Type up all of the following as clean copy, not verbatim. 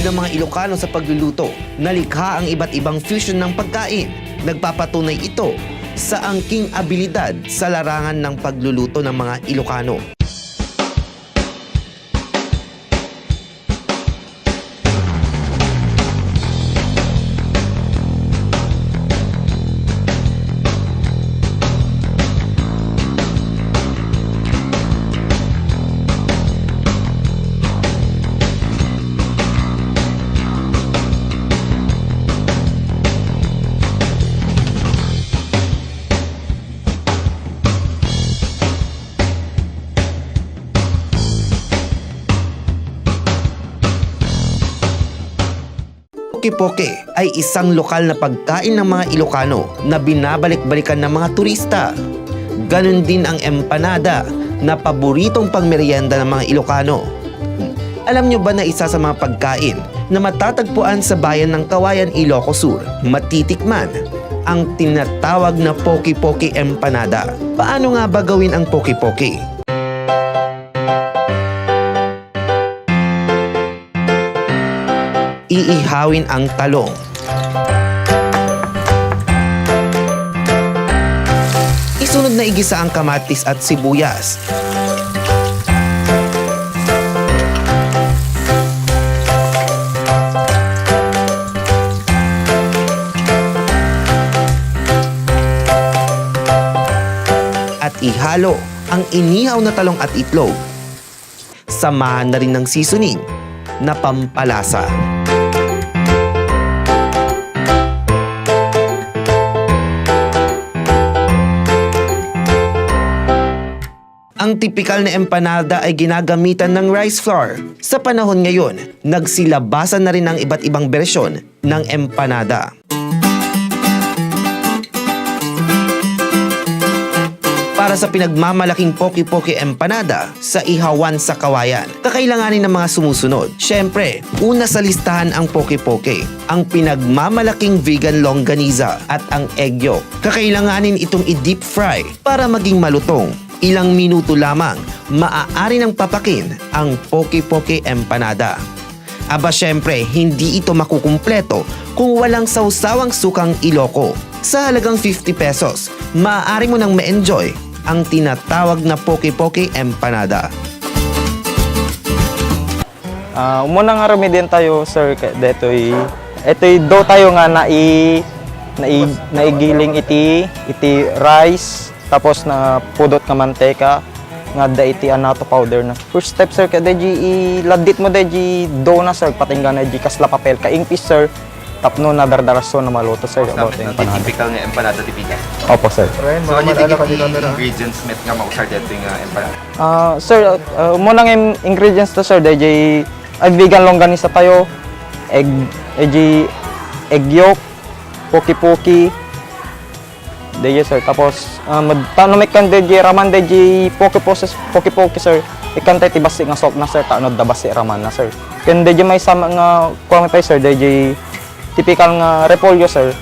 ng mga Ilocano sa pagluluto, nalikha ang iba't ibang fusion ng pagkain. Nagpapatunay ito sa angking abilidad sa larangan ng pagluluto ng mga Ilocano. Poke-poke ay isang lokal na pagkain ng mga Ilocano na binabalik-balikan ng mga turista. Ganon din ang empanada na paboritong pangmeryenda ng mga Ilocano. Alam nyo ba na isa sa mga pagkain na matatagpuan sa bayan ng Kawayan, Ilocos Sur, matitikman ang tinatawag na poke-poke empanada? Paano nga ba gawin ang poke-poke? Iihawin ang talong. Isunod na igisa ang kamatis at sibuyas. At ihalo ang inihaw na talong at itlog. Samahan na rin ng seasoning na pampalasa. Ang tipikal na empanada ay ginagamitan ng rice flour. Sa panahon ngayon, nagsilabasan na rin ang iba't ibang bersyon ng empanada. Para sa pinagmamalaking poke-poke empanada sa ihawan sa Kawayan, kakailanganin ng mga sumusunod. Siyempre, una sa listahan ang poke-poke, ang pinagmamalaking vegan longganisa at ang egg yolk. Kakailanganin itong i-deep fry para maging malutong. Ilang minuto lamang, maaari nang papakin ang poke-poke empanada. Aba syempre, hindi ito makukumpleto kung walang sawsawang sukang Iloco. Sa halagang 50 pesos, maaari mo nang ma-enjoy ang tinatawag na poke-poke empanada. Muna nga rami din tayo, sir, ito'y do tayo nga naigiling iti rice, tapos na pudot nga manteka, nga da iti anato powder na. First step, sir, kada iladit mo deji do na, sir, patinggan na di kasla papel ka ingpis, sir, tapno na dardaraso na maluto, sir, about yung empanada. Typical nga empanada tipigan. Opo, sir. So, ano yung ingredients met nga mausar dito yung empanada? Sir, muna nga ingredients to, sir, deji ay vegan longganisa tayo, egg yolk, poki-poki, deje, sir. Tapos tanumik kan deje raman deje poki-poki, sir. Ikan tayo tibasi nga salt na, sir, taano dabasi raman na, sir. Ken deje may sama nga kuwang tayo, sir, deje typical nga repolyo, sir,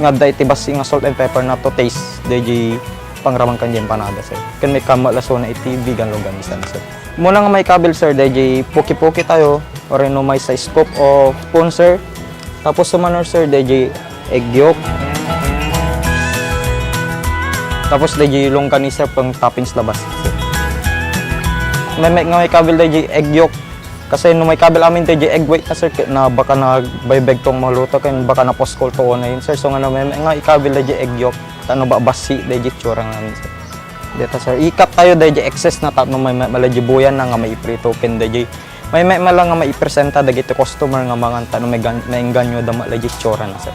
nga da itibasi nga salt and pepper na to taste deje pangraman kan empanada, sir. Ken may kamalaso na iti vegan longganisa na, sir. Muna nga may kabil, sir, deje poki-poki tayo or no may sa scoop o spoon, sir. Tapos sumanor, sir, deje egg yolk. Tapos deje longganisa pang toppings labas, sir. May kabil deje egg yolk. Kasi no may kabil amin deje egg white na, sir, na baka na baybeg tong maluto kaya baka na poskol to na yun, sir. So nga may nga ikabil deje egg yolk, tano ba basi deje tsura namin, sir. Dito, sir, ikat tayo deje excess na tapno may malaji buyan na nga may iprito ken deje may malang nga maipresenta dagiti customer nga mga tano may ganyo da malaji tsura na, sir.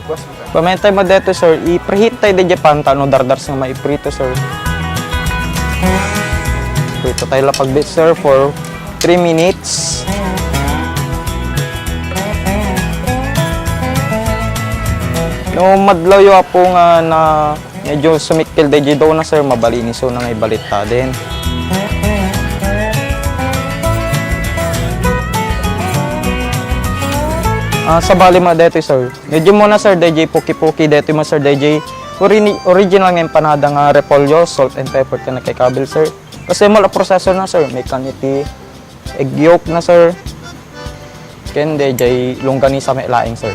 Pamentay mo dito, sir, i-preheat tayo deje pan tano dardars nga maiprito, sir. Prito tayo lapag-bit, sir, for 3 minutes. No madlaw yo po nga na medyo sumikil deje daw na, sir, mabalinis so na nga ibalit ta din. Sa bali mo dito, sir, medyo muna, sir, deje poki-poki dito mo, sir, deje original nga empanada nga repolyo, salt and pepper ka na kay kabil, sir. Kasi mula proseso na, sir, may kaniti egg yolk na, sir. Kende jay longganisa may laing sir.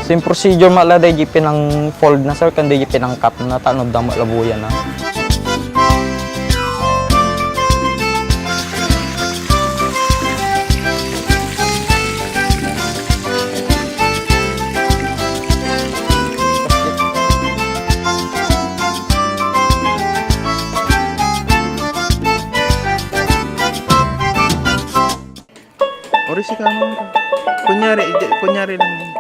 Same procedure mala day pinang fold na sir, kende pinang cut na tanod damo labuyan na. Ori si kamo. Kunyari lang yun.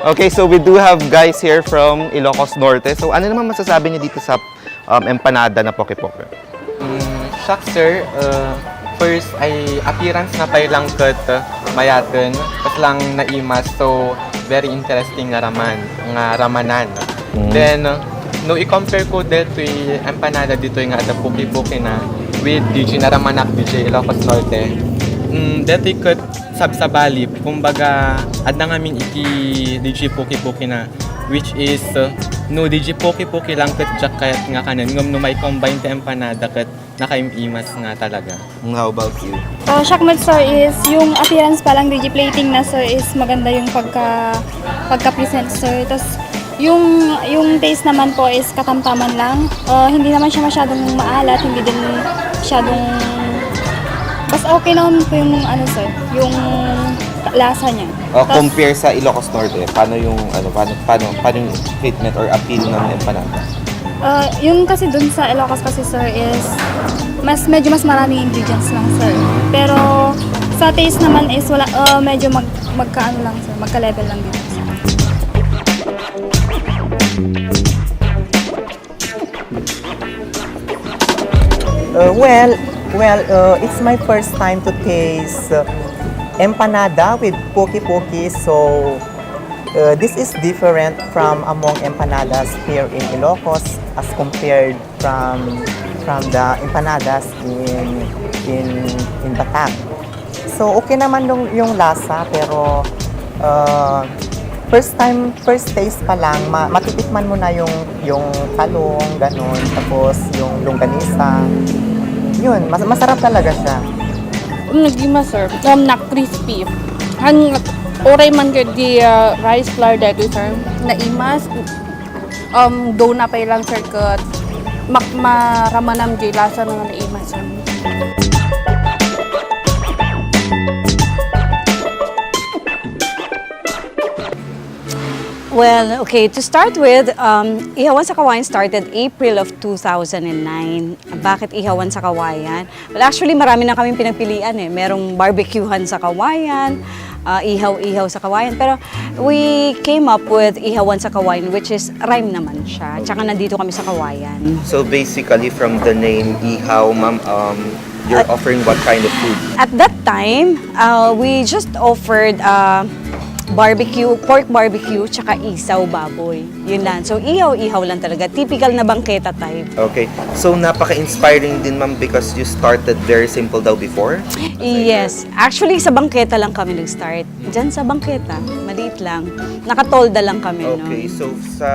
Okay, so we do have guys here from Ilocos Norte. So ano naman masasabi niyo dito sa empanada na poke-poke? Shucks sir, first ay appearance na pay lang kat mayaten, kas lang naimas, so very interesting nga raman, nga ramanan. Then, no i-compare ko dito yung empanada dito yung nga ada poke-poke na with DJ na ramanak DJ Ilocos Norte. Dito kat sabsabalip, kumbaga adna ngamin iki DJ poke-poke na which is no DJ poke-poke lang kat jak kayat nga kanan ngam no may combine ta empanada kat nakaimimas nga talaga. How about you? Shakmat sir is yung appearance pa lang DJ plating na sir is maganda yung pagka-present sir. Tapos yung taste naman po is katamtaman lang. Hindi naman siya masyadong maalat, hindi din masyadong basta okay naman po yung ano sir, yung lasa niya. Compare sa Ilocos Norte, paano yung paano yung treatment or appeal ng empanada? Yung kasi dun sa Ilocos kasi sir is medyo mas maraming ingredients lang sir. Pero sa taste naman is wala medyo magkaano lang sir, magka-level lang dito. It's my first time to taste empanada with poke-poke, so this is different from among empanadas here in Ilocos as compared from the empanadas in Batak. So okay naman yung lasa, pero first taste pa lang, matitikman mo na yung talong, ganun, tapos yung longganisa. Yun, masarap talaga siya. Nagima sir, na crispy. Oray man di rice flour dito sir, naimas. Dough na pa lang sir kat maramanam di lasa na naimas sir. Well, okay, to start with, Ihawan sa Kawayan started April of 2009. Bakit Ihawan sa Kawayan? Well, actually, marami na kaming pinagpilian eh. Merong barbecuehan sa Kawayan, ihaw-ihaw sa Kawayan. Pero we came up with Ihawan sa Kawayan, which is rhyme naman siya. Tsaka nandito kami sa Kawayan. So basically from the name Ihaw, ma'am, you're offering what kind of food? At that time, we just offered pork barbecue, tsaka isaw baboy. Yun lang. So, ihaw-ihaw lang talaga. Typical na bangketa type. Okay. So napaka-inspiring din, ma'am, because you started very simple daw before? Yes. Actually, sa bangketa lang kami nag-start. Diyan sa bangketa. Maliit lang. Nakatolda lang kami. Okay. No? So sa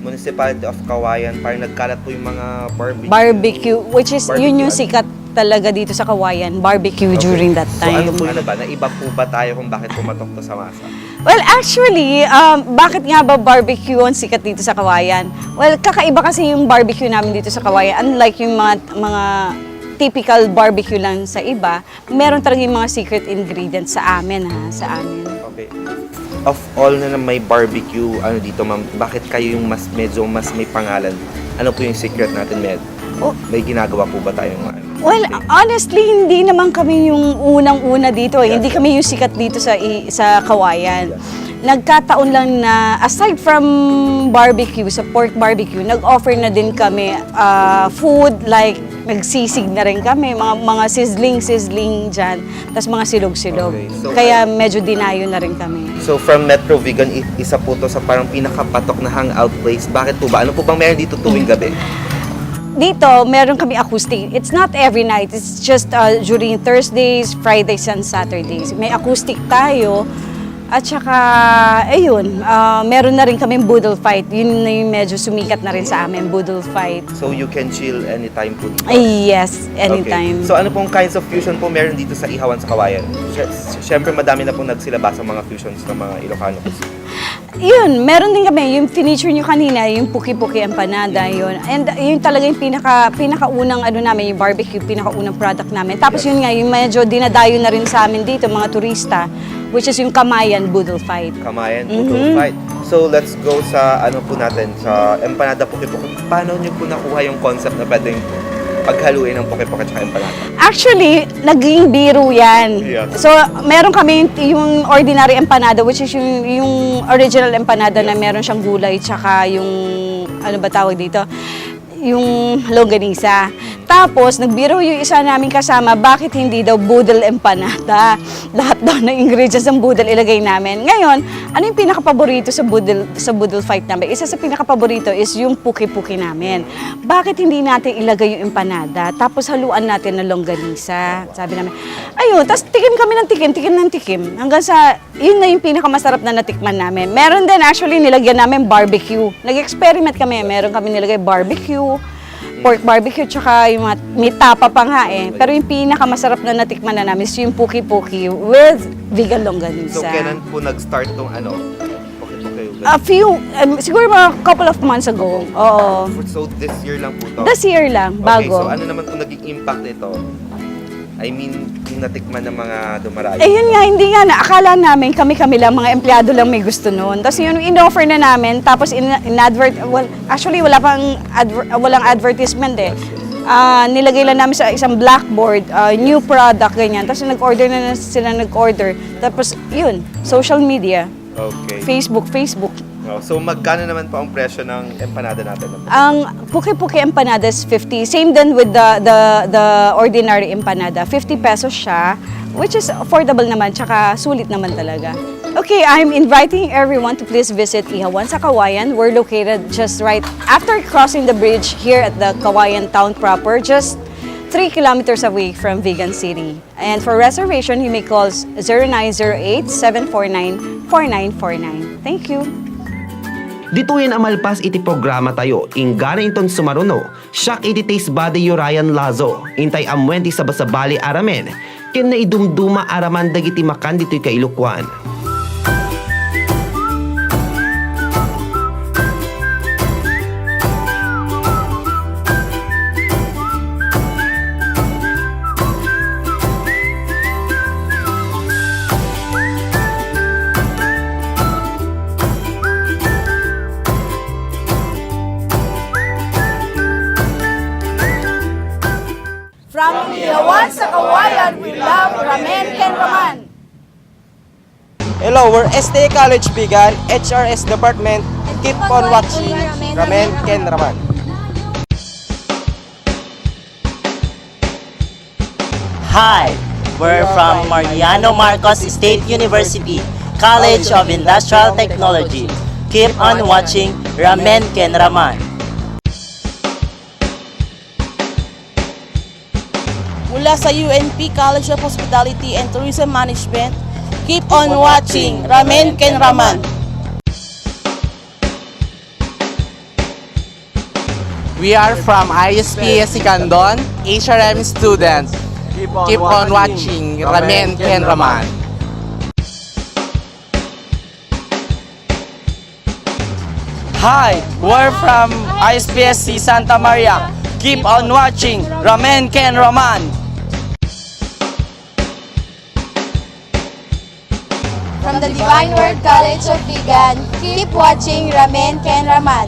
Municipality of Kawayan, parang nagkalat po yung mga Barbecue, which is Barbecue, yun yung sikat talaga dito sa Kawayan. Barbecue during that time. So ano ba? Naiba po ba tayo kung bakit pumatok to sa masa? Well, actually, bakit nga ba barbecue ang sikat dito sa Kawayan? Well, kakaiba kasi yung barbecue namin dito sa Kawayan. Unlike yung mga typical barbecue lang sa iba, meron talaga yung mga secret ingredients sa amin, ha? Sa amin. Okay. Of all na may barbecue, ano dito, ma'am, bakit kayo yung medyo mas may pangalan? Ano po yung secret natin, Med? Oh. May ginagawa po ba tayong Well, honestly, hindi naman kami yung unang-una dito. Eh. Hindi kami yung sikat dito sa Kawayan. Nagkataon lang na, aside from barbecue, sa pork barbecue, nag-offer na din kami food, like nagsisig na rin kami, mga sizzling dyan, tapos mga silog-silog. Okay, so, Kaya medyo dinayo na rin kami. So from Metro Vegan, isa po to sa parang pinakapatok na hangout place. Bakit po ba? Ano po bang meron dito tuwing gabi? dito, meron kami acoustic. It's not every night. It's just during Thursdays, Fridays, and Saturdays. May acoustic tayo. At saka, ayun, meron na rin kaming boodle fight. Yun na yung medyo sumikat na rin sa amin, boodle fight. So you can chill anytime po dito? Ay, yes, anytime. Okay. So ano pong kinds of fusion po meron dito sa Ihawan sa Kawayan? Siyempre madami na pong nagsilabas ang mga fusions ng mga Ilocano po. Yun, meron din kami, yung feature nyo kanina, yung puki-puki empanada, yun. And yun talaga yung pinakaunang ano namin, yung barbecue, pinakaunang product namin. Tapos yun nga, yung medyo dinadayo na rin sa amin dito, mga turista, which is yung Kamayan Boodle Fight. Kamayan, Boodle Fight. So let's go sa ano po natin, sa empanada puki-puki. Paano nyo po nakuha yung concept na pwedeng paghaluin ng puki-puki at empanada? Actually, naging biro yan. Yeah. So, meron kami yung ordinary empanada, which is yung original empanada na meron siyang gulay, tsaka yung, ano ba tawag dito? Yung longganisa. Tapos, nagbiro yung isa namin kasama, bakit hindi daw boodle empanada? Lahat daw ng ingredients ng boodle ilagay namin. Ngayon, ano yung pinaka-paborito sa boodle fight namin? Isa sa pinaka-paborito is yung puki-puki namin. Bakit hindi natin ilagay yung empanada? Tapos haluan natin ng longganisa. Sabi namin, ayun, tapos tikim kami ng tikim. Hanggang sa, yun na yung pinaka-masarap na natikman namin. Meron din actually nilagyan namin barbecue. Nag-experiment kami. Meron kami nilagay barbecue, pork barbecue, tsaka yung mga, may tapa pa nga eh. Pero yung pinakamasarap na natikman na namin is yung puki-puki with vegan longganisa. So kailan po nag-start tong ano, puki-puki? A few, siguro mga couple of months ago. Oo. So this year lang po to? This year lang, Okay, so bago. ano naman po naging impact nito? I mean, yung natikman ng mga dumarayo. Eh yun nga, hindi nga na. Akala namin kami-kami lang, mga empleyado lang may gusto noon. Tapos yun, in-offer na namin, tapos actually walang advertisement eh. Nilagay lang namin sa isang blackboard, new product, ganyan. Tapos nag-order na sila Tapos yun, social media, Okay. Facebook. Oh, so magkano naman po ang presyo ng empanada natin? Ang puki-puki empanada is 50. Same din with the ordinary empanada. 50 pesos siya, which is affordable naman, tsaka sulit naman talaga. Okay, I'm inviting everyone to please visit Ihawan sa Kawayan. We're located just right after crossing the bridge here at the Kawayan town proper, just 3 kilometers away from Vigan City. And for reservation, you may call 0908-749-4949. Thank you. Dituin amalpas iti programa tayo, ingana inton sumaruno, siyak iti taste body yu Ryan Lazo, intay amwenti sa basabali aramen, ken na idumduma araman dagiti makan dito'y kailukwan. From Ihawan sa Kawayan, we love Ramen Ken Raman. Hello, we're STA College Bigan, HRS Department. Keep on watching Ramen Ken Raman. Hi, we're from Mariano Marcos State University, College of Industrial Technology. Keep on watching Ramen Ken Raman. Mula sa UNP College of Hospitality and Tourism Management, keep on watching Ramen Ken Raman. We are from ISPS Sikandon, HRM students. Keep on watching Ramen Ken Raman. Hi, we're from ISPSC Santa Maria. Keep on watching Ramen Ken Raman. From the Divine Word College of Vigan, keep watching Ramen Ken Raman.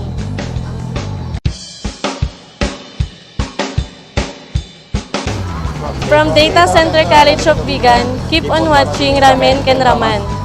From Data Center College of Vigan, keep on watching Ramen Ken Raman.